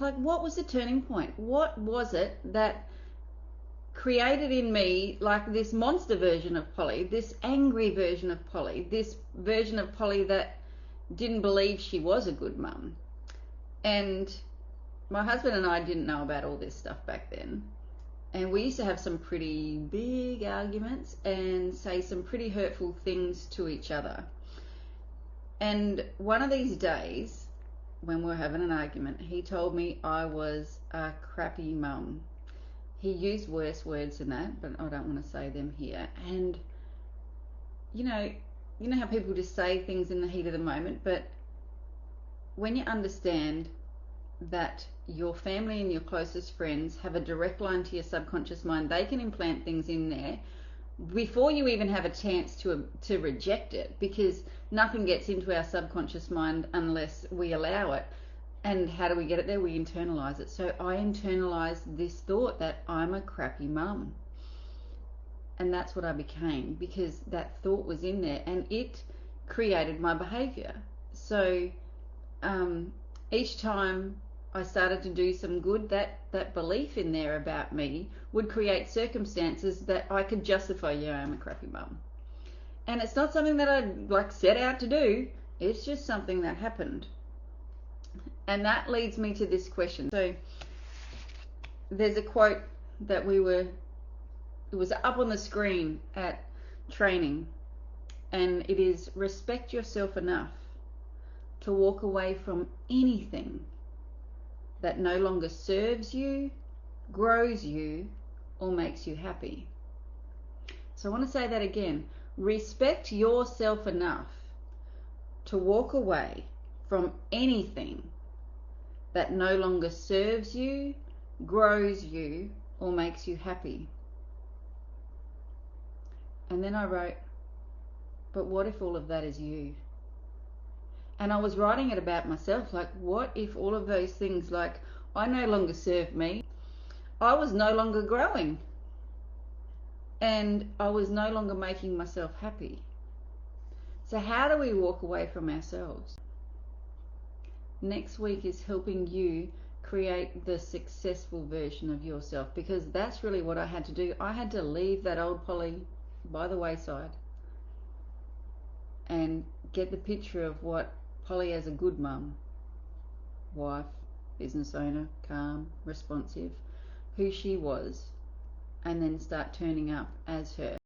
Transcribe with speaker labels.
Speaker 1: like, what was the turning point? What was it that created in me like this monster version of Polly, this angry version of Polly, this version of Polly that didn't believe she was a good mum? And my husband and I didn't know about all this stuff back then. And we used to have some pretty big arguments and say some pretty hurtful things to each other. And one of these days, when we were having an argument, he told me I was a crappy mum. He used worse words than that, but I don't want to say them here. And you know how people just say things in the heat of the moment, but when you understand that your family and your closest friends have a direct line to your subconscious mind, they can implant things in there before you even have a chance to reject it, because nothing gets into our subconscious mind unless we allow it. And how do we get it there? We internalize it. So I internalized this thought that I'm a crappy mum. And that's what I became, because that thought was in there and it created my behavior. So each time I started to do some good, that belief in there about me would create circumstances that I could justify, yeah, I'm a crappy mum. And it's not something that I like set out to do. It's just something that happened. And that leads me to this question. So there's a quote that it was up on the screen at training, and it is, respect yourself enough to walk away from anything that no longer serves you, grows you, or makes you happy. So I want to say that again. Respect yourself enough to walk away from anything that no longer serves you, grows you, or makes you happy. And then I wrote, but what if all of that is you? And I was writing it about myself, like, what if all of those things, like, I no longer served me, I was no longer growing, and I was no longer making myself happy. So how do we walk away from ourselves? Next week is helping you create the successful version of yourself, because that's really what I had to do. I had to leave that old Polly by the wayside and get the picture of what Polly as a good mum, wife, business owner, calm, responsive, who she was, and then start turning up as her.